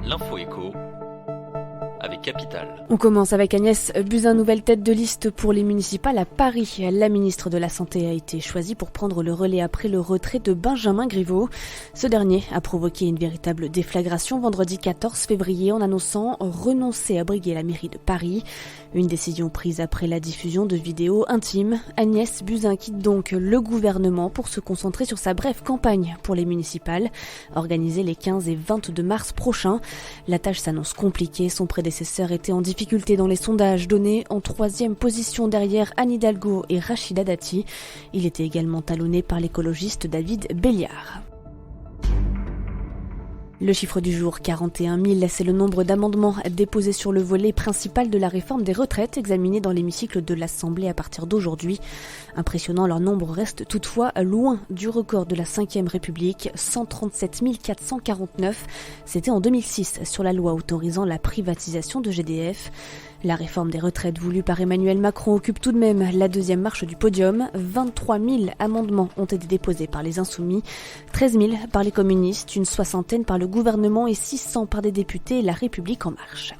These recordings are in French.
L'info écho avec Capital. On commence avec Agnès Buzyn, nouvelle tête de liste pour les municipales à Paris. La ministre de la Santé a été choisie pour prendre le relais après le retrait de Benjamin Griveaux. Ce dernier a provoqué une véritable déflagration vendredi 14 février en annonçant renoncer à briguer la mairie de Paris. Une décision prise après la diffusion de vidéos intimes. Agnès Buzyn quitte donc le gouvernement pour se concentrer sur sa brève campagne pour les municipales, organisée les 15 et 22 mars prochains. La tâche s'annonce compliquée. Son prédécesseur était en difficulté dans les sondages, donné en 3e position derrière Anne Hidalgo et Rachida Dati. Il était également talonné par l'écologiste David Béliard. Le chiffre du jour, 41 000, c'est le nombre d'amendements déposés sur le volet principal de la réforme des retraites examiné dans l'hémicycle de l'Assemblée à partir d'aujourd'hui. Impressionnant, leur nombre reste toutefois loin du record de la 5e République, 137 449. C'était en 2006 sur la loi autorisant la privatisation de GDF. La réforme des retraites voulue par Emmanuel Macron occupe tout de même la deuxième marche du podium. 23 000 amendements ont été déposés par les Insoumis, 13 000 par les communistes, une soixantaine par le gouvernement et 600 par des députés La République En Marche.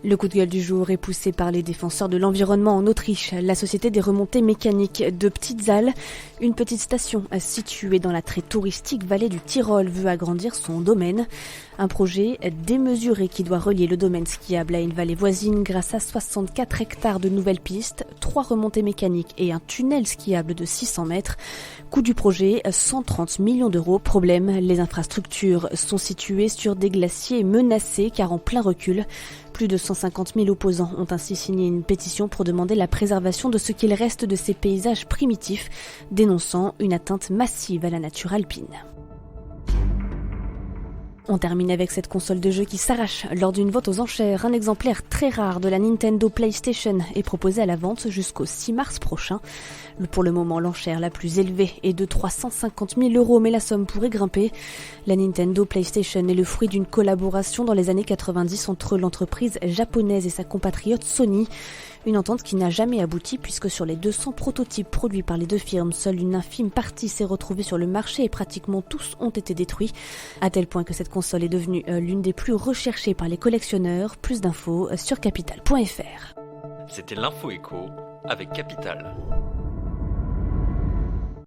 Le coup de gueule du jour est poussé par les défenseurs de l'environnement en Autriche. La société des remontées mécaniques de Petite-Zal, une petite station située dans la très touristique vallée du Tyrol, veut agrandir son domaine. Un projet démesuré qui doit relier le domaine skiable à une vallée voisine grâce à 64 hectares de nouvelles pistes, 3 remontées mécaniques et un tunnel skiable de 600 mètres. Coût du projet, 130 millions d'euros. Problème, les infrastructures sont situées sur des glaciers menacés car en plein recul. Plus de 150 000 opposants ont ainsi signé une pétition pour demander la préservation de ce qu'il reste de ces paysages primitifs, dénonçant une atteinte massive à la nature alpine. On termine avec cette console de jeu qui s'arrache lors d'une vente aux enchères. Un exemplaire très rare de la Nintendo PlayStation est proposé à la vente jusqu'au 6 mars prochain. Pour le moment, l'enchère la plus élevée est de 350 000 €, mais la somme pourrait grimper. La Nintendo PlayStation est le fruit d'une collaboration dans les années 90 entre l'entreprise japonaise et sa compatriote Sony. Une entente qui n'a jamais abouti puisque sur les 200 prototypes produits par les deux firmes, seule une infime partie s'est retrouvée sur le marché et pratiquement tous ont été détruits. À tel point que cette console est devenue l'une des plus recherchées par les collectionneurs. Plus d'infos sur capital.fr. C'était l'info écho avec Capital.